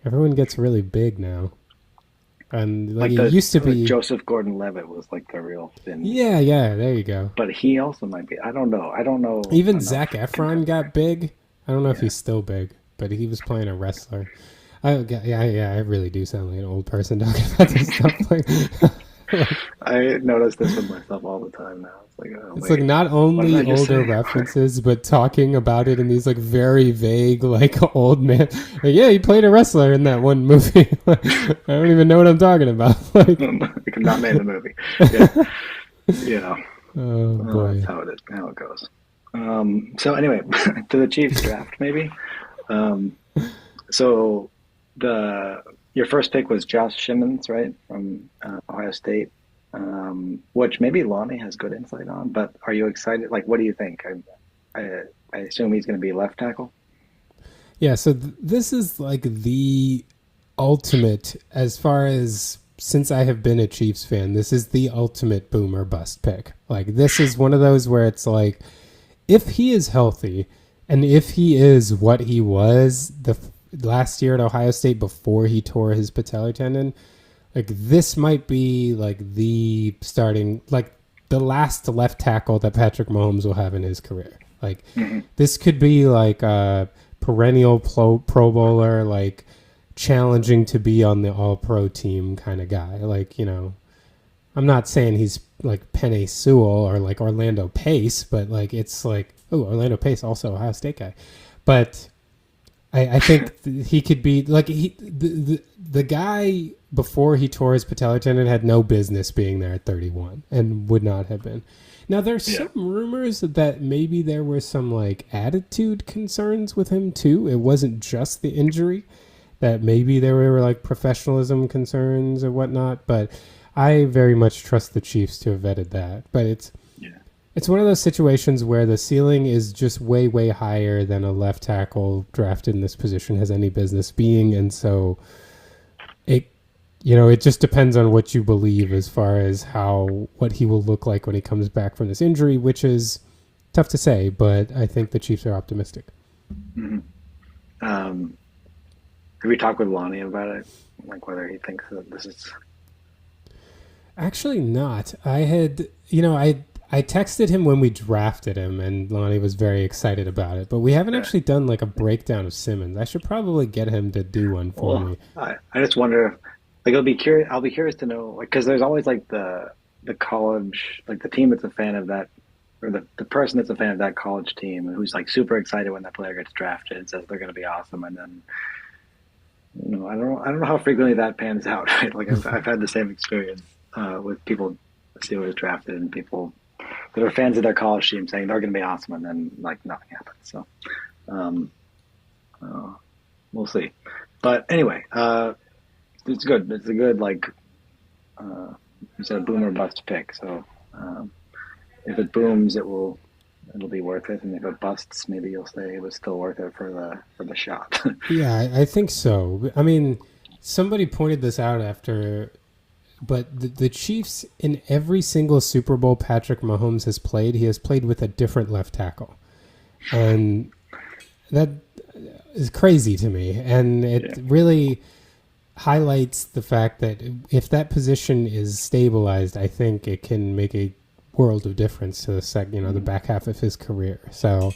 everyone gets really big now. And like Like it used to like be. Joseph Gordon-Levitt was like the real thin, Yeah, yeah. There you go. but he also might be. I don't know. I don't know Even Zac enough Efron contemporary. got big. I don't know if Yeah. he's still big, but he was playing a wrestler. Yeah. I really do sound like an old person talking about this stuff. Like, I notice this with myself all the time now. It's like, oh it's like wait, not what did I only just older say? references, but talking about it in these like very vague, like old man. Like, yeah, he played a wrestler in that one movie. I don't even know what I'm talking about. Like, Like, not made in the movie. Yeah. You know, oh that's boy. how it is, how it goes. So anyway, to the Chiefs draft, maybe. Um, so the your first pick was Josh Simmons, right, from Ohio State, which maybe Lonnie has good insight on. But are you excited? Like, what do you think? I assume he's going to be left tackle. Yeah, so this is like the ultimate, as far as since I have been a Chiefs fan, this is the ultimate boomer bust pick. Like, this is one of those where it's like, if he is healthy and if he is what he was last year at Ohio State before he tore his patellar tendon, like, this might be like the starting, like, the last left tackle that Patrick Mahomes will have in his career. Like, Hmm. this could be like a perennial pro bowler, like challenging to be on the all pro team kind of guy. Like, I'm not saying he's like Penei Sewell or like Orlando Pace, but like it's like, oh, Orlando Pace, also Ohio State guy. But I think he could be like the guy before he tore his patellar tendon had no business being there at 31 and would not have been. Now there's Yeah. some rumors that maybe there were some like attitude concerns with him too. It wasn't just the injury, that maybe there were like professionalism concerns or whatnot. But I very much trust the Chiefs to have vetted that. But Yeah. it's one of those situations where the ceiling is just way, way higher than a left tackle drafted in this position has any business being. And so it just depends on what you believe as far as what he will look like when he comes back from this injury, which is tough to say, but I think the Chiefs are optimistic. Hmm. Um, have we talked with Lonnie about it? Like whether he thinks that this is. Actually not. I texted him when we drafted him, and Lonnie was very excited about it. But we haven't Yeah. actually done like a breakdown of Simmons. I should probably get him to do one for Well, me. I just wonder. Like, I'll be curious. I'll be curious to know, like, because there's always like the college, like the team that's a fan of that, or the person that's a fan of that college team who's like super excited when that player gets drafted and says they're going to be awesome, and then I don't know how frequently that pans out. Right? Like I've had the same experience with people Steelers drafted and people that are fans of their college team saying they're going to be awesome, and then like nothing happens. So um, uh, we'll see. But anyway, it's good. It's a good like it's a boomer bust pick. So if it booms, it'll be worth it, and if it busts, maybe you'll say it was still worth it for the shot. Yeah, I think so. I mean, somebody pointed this out but the Chiefs, in every single Super Bowl Patrick Mahomes has played, he has played with a different left tackle. And that is crazy to me. And it Yeah. really highlights the fact that if that position is stabilized, I think it can make a world of difference to the back half of his career. So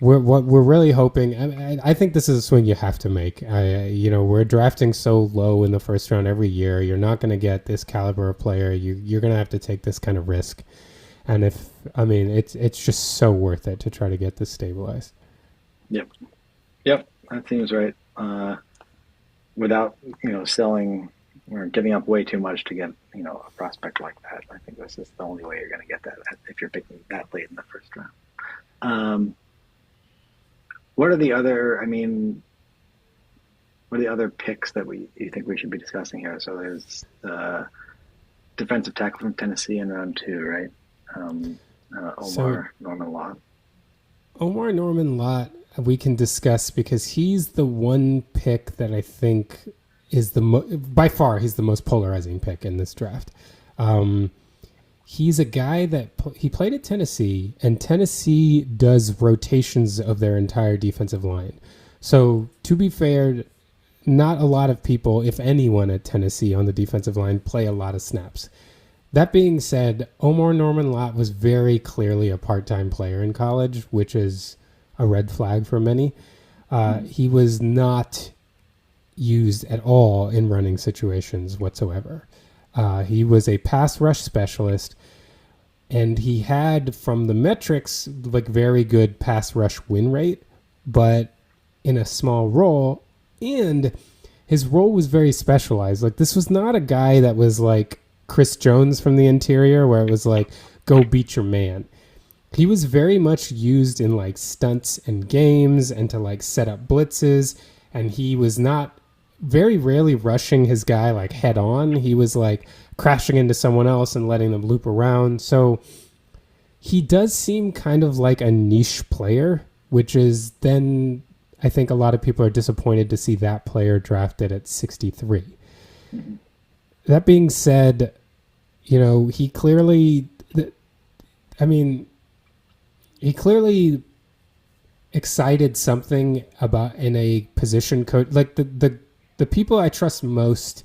we're really hoping. I think this is a swing you have to make. We're drafting so low in the first round every year. You're not going to get this caliber of player. You're going to have to take this kind of risk. And it's just so worth it to try to get this stabilized. Yep. Yep. That seems right. Without selling or giving up way too much to get a prospect like that. I think this is the only way you're going to get that if you're picking that late in the first round. What are the other? What are the other picks that you think we should be discussing here? So there's defensive tackle from Tennessee in round 2, right? Norman Lott. Omar Norman Lott, we can discuss because he's the one pick that I think is by far he's the most polarizing pick in this draft. he's a guy that he played at Tennessee, and Tennessee does rotations of their entire defensive line. So to be fair, not a lot of people, if anyone at Tennessee on the defensive line, play a lot of snaps. That being said, Omar Norman Lott was very clearly a part-time player in college, which is a red flag for many. He was not used at all in running situations whatsoever. He was a pass rush specialist, and he had, from the metrics, like very good pass rush win rate, but in a small role, and his role was very specialized. Like, this was not a guy that was like Chris Jones from the interior, where it was like, go beat your man. He was very much used in like stunts and games and to like set up blitzes, and he was not very rarely rushing his guy like head on. He was like crashing into someone else and letting them loop around. So he does seem kind of like a niche player, which is then I think a lot of people are disappointed to see that player drafted at 63. That being said, you know, he clearly excited something about in a position coach. Like the people I trust most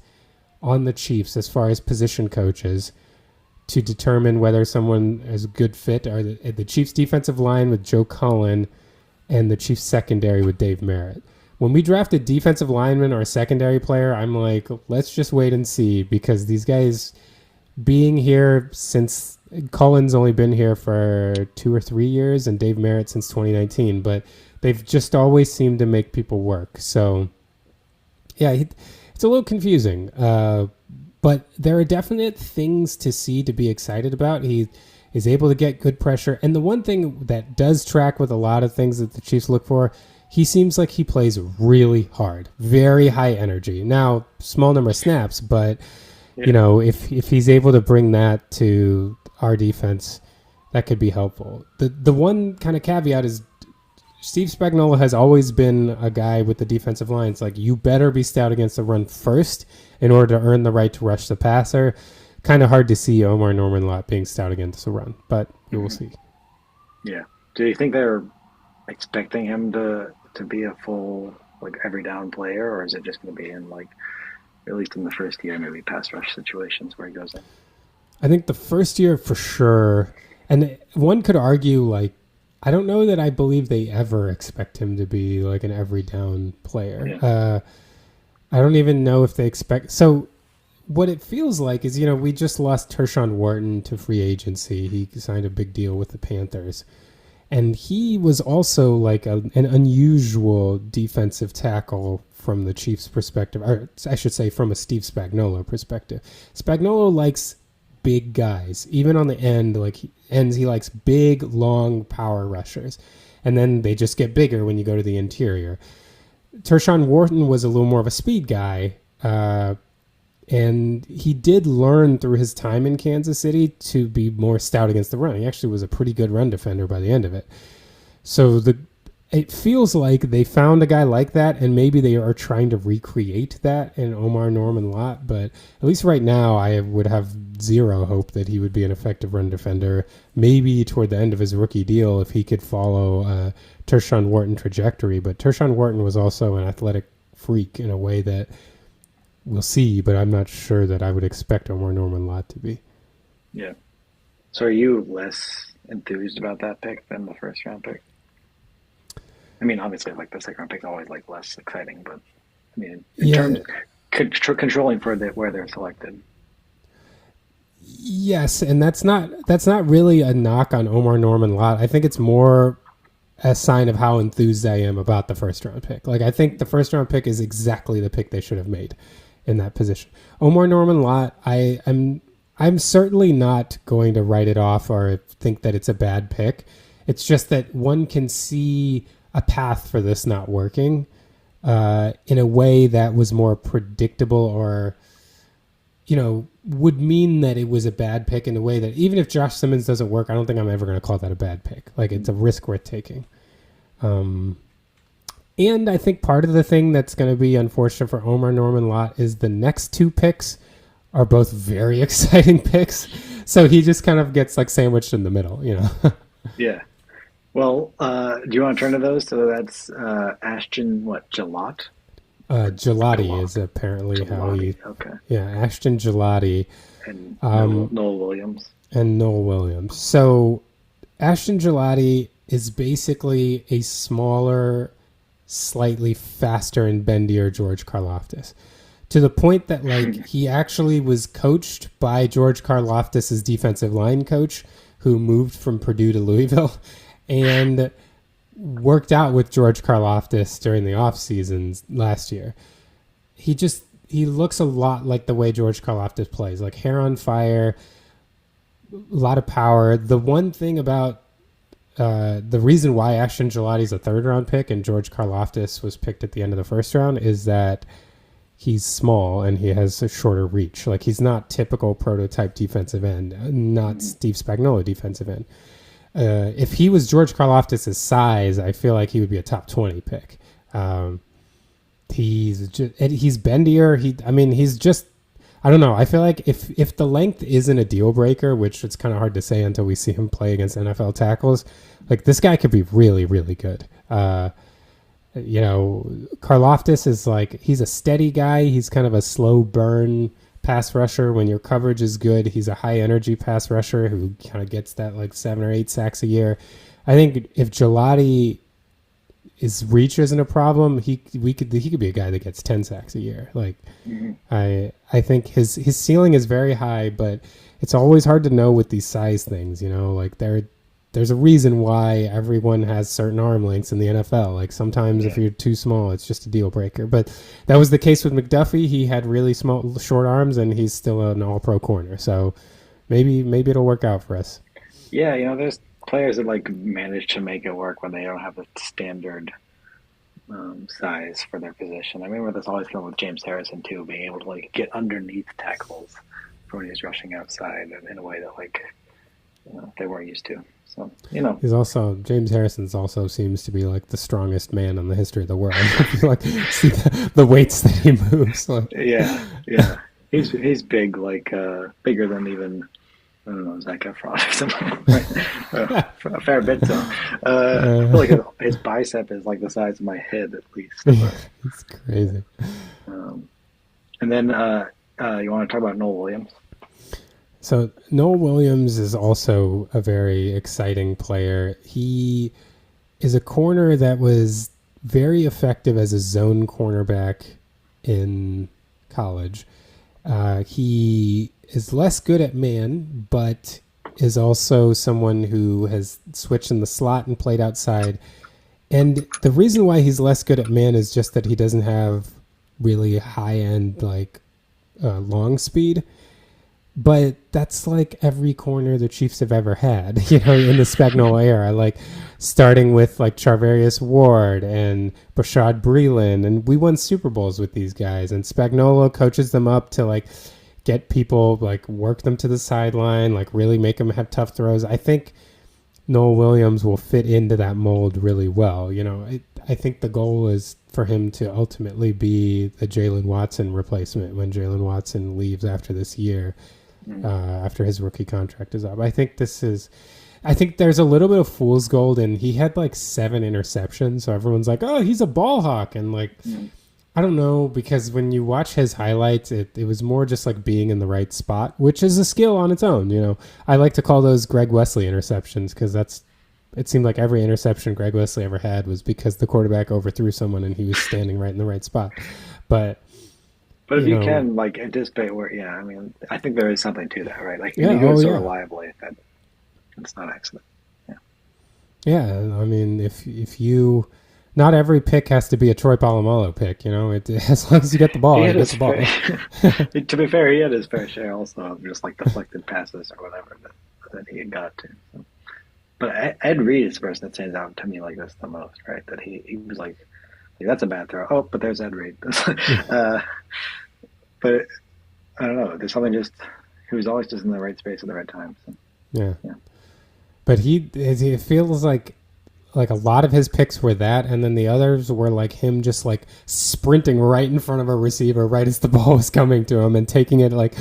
on the Chiefs as far as position coaches to determine whether someone is a good fit are the Chiefs defensive line with Joe Cullen and the Chiefs secondary with Dave Merritt. When we draft a defensive lineman or a secondary player, I'm like, let's just wait and see, because these guys being here since Cullen's only been here for 2 or 3 years and Dave Merritt since 2019, but they've just always seemed to make people work. So yeah, it's a little confusing, but there are definite things to see to be excited about. He is able to get good pressure. And the one thing that does track with a lot of things that the Chiefs look for, he seems like he plays really hard, very high energy. Now, small number of snaps, but you know, if he's able to bring that to our defense, that could be helpful. The one kind of caveat is Steve Spagnuolo has always been a guy with the defensive line. It's like, you better be stout against the run first in order to earn the right to rush the passer. Kind of hard to see Omar Norman Lott being stout against the run, but we will see. Yeah. Do you think they're expecting him to be a full, like, every down player, or is it just going to be in, like, at least in the first year, maybe pass rush situations where he goes in? I think the first year for sure. And one could argue, like, I don't know that I believe they ever expect him to be like an every down player. Yeah. I don't even know if they expect. So what it feels like is, you know, we just lost Tershawn Wharton to free agency. He signed a big deal with the Panthers. And he was also like an unusual defensive tackle from the Chiefs' perspective, or I should say from a Steve Spagnuolo perspective. Spagnuolo likes big guys. Even on the end, like he likes big, long power rushers. And then they just get bigger when you go to the interior. Tershawn Wharton was a little more of a speed guy. And he did learn through his time in Kansas City to be more stout against the run. He actually was a pretty good run defender by the end of it. So it feels like they found a guy like that, and maybe they are trying to recreate that in Omar Norman Lott. But at least right now, I would have zero hope that he would be an effective run defender. Maybe toward the end of his rookie deal, if he could follow Tershawn Wharton trajectory. But Tershawn Wharton was also an athletic freak in a way that we'll see, but I'm not sure that I would expect Omar Norman Lott to be. Yeah. So are you less enthused about that pick than the first round pick? I mean, obviously, like, the second round pick is always like less exciting, but I mean, in terms of controlling for where they're selected. Yes, and that's not really a knock on Omar Norman Lott. I think it's more a sign of how enthused I am about the first round pick. Like, I think the first round pick is exactly the pick they should have made in that position. Omar Norman Lott, I'm certainly not going to write it off or think that it's a bad pick. It's just that one can see a path for this not working in a way that was more predictable, or, you know, would mean that it was a bad pick in a way that even if Josh Simmons doesn't work, I don't think I'm ever going to call that a bad pick. Like, it's a risk worth taking. And I think part of the thing that's going to be unfortunate for Omar Norman Lott is the next two picks are both very exciting picks. So he just kind of gets like sandwiched in the middle, you know. Yeah. Well, do you want to turn to those? So that's Ashton, what, Jalot? Or Gelati Galot? is apparently how Jalati. he, Okay. yeah, Ashton Gelati, And um, Noel Williams. and Noel Williams. So Ashton Gelati is basically a smaller, slightly faster and bendier George Karlaftis. To the point that like he actually was coached by George Karlaftis' defensive line coach, who moved from Purdue to Louisville, and worked out with George Karlaftis during the off seasons last year. He looks a lot like the way George Karlaftis plays, like hair on fire, a lot of power. The one thing about the reason why Ashton Gelati's a third round pick and George Karlaftis was picked at the end of the first round is that he's small and he has a shorter reach. Like he's not typical prototype defensive end, not Steve Spagnuolo defensive end. If he was George Karlaftis' size, I feel like he would be a top 20 pick. He's bendier. He's just, I don't know. I feel like if the length isn't a deal breaker, which it's kind of hard to say until we see him play against NFL tackles, like this guy could be really, really good. Karlaftis is like, he's a steady guy. He's kind of a slow burn pass rusher. When your coverage is good, he's a high energy pass rusher who kind of gets that like 7 or 8 sacks a year. I think if Gelati, his reach isn't a problem, he could be a guy that gets 10 sacks a year. Like I think his ceiling is very high, but it's always hard to know with these size things, you know, like there's a reason why everyone has certain arm lengths in the NFL. Like sometimes if you're too small, it's just a deal breaker. But that was the case with McDuffie. He had really small, short arms, and he's still an all-pro corner. So maybe it'll work out for us. Yeah, there's players that like manage to make it work when they don't have a standard size for their position. I remember this always came with James Harrison too, being able to like get underneath tackles for when he's rushing outside in a way that like they weren't used to. So he's also, James Harrison's also seems to be like the strongest man in the history of the world. If you like see the weights that he moves. Like. Yeah, he's big, like bigger than even, I don't know, Zac Efron or something. Right? A fair bit so. I feel like his bicep is like the size of my head at least. It's crazy. And then you want to talk about Noel Williams? So Noel Williams is also a very exciting player. He is a corner that was very effective as a zone cornerback in college. He is less good at man, but is also someone who has switched in the slot and played outside. And the reason why he's less good at man is just that he doesn't have really high-end, like, long speed. But that's like every corner the Chiefs have ever had, in the Spagnuolo era, like starting with like Charvarius Ward and Bashad Breeland. And we won Super Bowls with these guys. And Spagnuolo coaches them up to like get people, like work them to the sideline, like really make them have tough throws. I think Noel Williams will fit into that mold really well. I think the goal is for him to ultimately be the Jalen Watson replacement when Jalen Watson leaves after this year. After his rookie contract is up. I think there's a little bit of fool's gold, and he had like 7 interceptions, so everyone's like, oh, he's a ball hawk, and like I don't know, because when you watch his highlights, it was more just like being in the right spot, which is a skill on its own. I like to call those Greg Wesley interceptions, because it seemed like every interception Greg Wesley ever had was because the quarterback overthrew someone and he was standing right in the right spot. But if you can, like, anticipate where, I think there is something to that, right? Like, you do it so reliably that it's not accident. Yeah, I mean, if you, not every pick has to be a Troy Polamalu pick, as long as you get the ball, you get the ball. To be fair, he had his fair share also of just like deflected passes or whatever that he got to. So. But Ed Reed is the person that stands out to me like this the most, right? That he was like, that's a bad throw. Oh, but there's Ed Reed. But I don't know. There's something he was always just in the right space at the right time. So, yeah. But it feels like like a lot of his picks were that, and then the others were like him just like sprinting right in front of a receiver right as the ball was coming to him and taking it like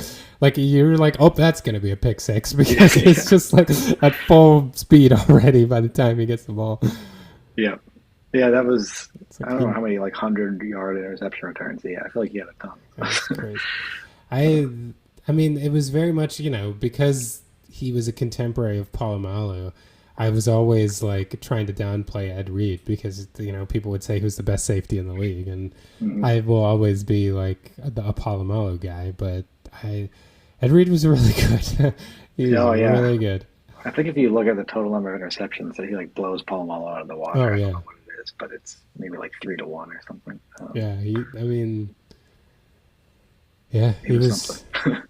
you're like, oh, that's gonna be a pick six because Yeah, it's just like at full speed already by the time he gets the ball. yeah, yeah. That was It's I like don't know how many like 100-yard interception returns he had. I feel like he had a it's ton. crazy. I I mean, it was very much, because he was a contemporary of Palomalu. I was always like trying to downplay Ed Reed because people would say who's the best safety in the league, and Mhm. I will always be like a Palomalu guy. But Ed Reed was really good. He was Oh yeah, really good. I think if you look at the total number of interceptions, that he like blows Palomalo out of the water. Oh I don't yeah, know what it is, but it's maybe like 3-1 or something. yeah. I mean, yeah. He was something.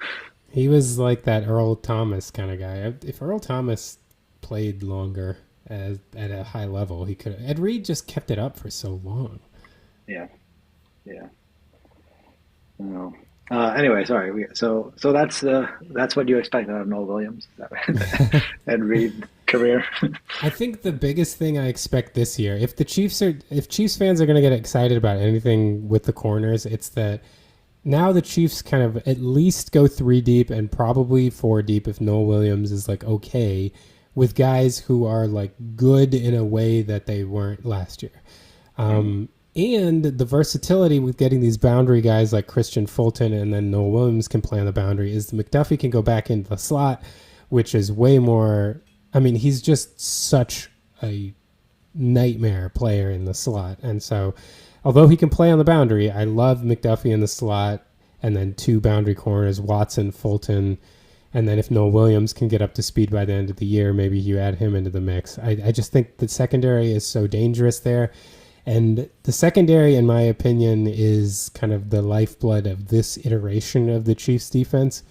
He was like that Earl Thomas kind of guy. If Earl Thomas played longer at a high level, he could. Ed Reed just kept it up for so long. Yeah, yeah. No. Anyway, sorry. So that's what you expect out of Noel Williams, is that right? Ed Reed career. I think the biggest thing I expect this year, if Chiefs fans are going to get excited about anything with the corners, it's that now the Chiefs kind of at least go 3 deep and probably 4 deep if Noel Williams is like okay with guys who are like good in a way that they weren't last year. Mhm. And the versatility with getting these boundary guys like Christian Fulton and then Noel Williams can play on the boundary is McDuffie can go back into the slot, which is way more. I mean, he's just such a nightmare player in the slot. And so, although he can play on the boundary, I love McDuffie in the slot and then 2 boundary corners, Watson, Fulton. And then if Noel Williams can get up to speed by the end of the year, maybe you add him into the mix. I just think the secondary is so dangerous there. And the secondary, in my opinion, is kind of the lifeblood of this iteration of the Chiefs defense.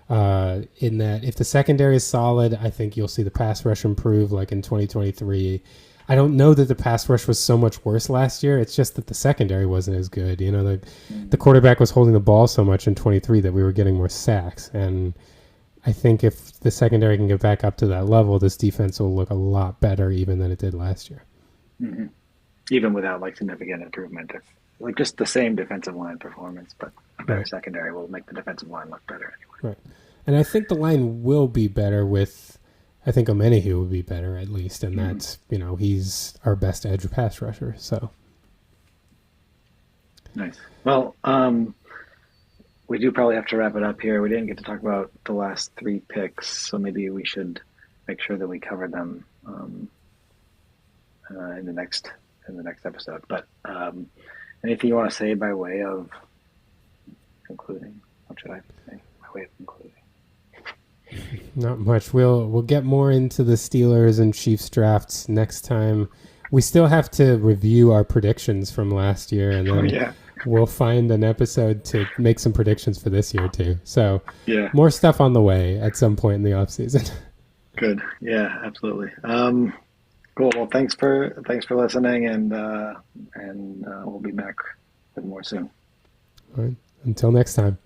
In that if the secondary is solid, I think you'll see the pass rush improve like in 2023. I don't know that the pass rush was so much worse last year. It's just that the secondary wasn't as good. The quarterback was holding the ball so much in 23 that we were getting more sacks. And I think if the secondary can get back up to that level, this defense will look a lot better even than it did last year. Mhm. Even without like significant improvement, if like just the same defensive line performance, but a better Right. secondary will make the defensive line look better Right. And I think the line will be better with, I think Omenihu will be better at least. And anyway. that's, he's our best edge pass rusher. So, Nice. Well, we do probably have to wrap it up here. We didn't get to talk about the last 3 picks, so maybe we should make sure that we cover them in the next episode. But anything you want to say by way of concluding? What should I say by way of concluding? not much. We'll get more into the Steelers and Chiefs drafts next time. We still have to review our predictions from last year, and Oh then yeah, we'll find an episode to make some predictions for this year too. So yeah, more stuff on the way at some point in the off season. good. Yeah, absolutely. Cool. Well, thanks for listening, and we'll be back with more soon. All right. Until next time.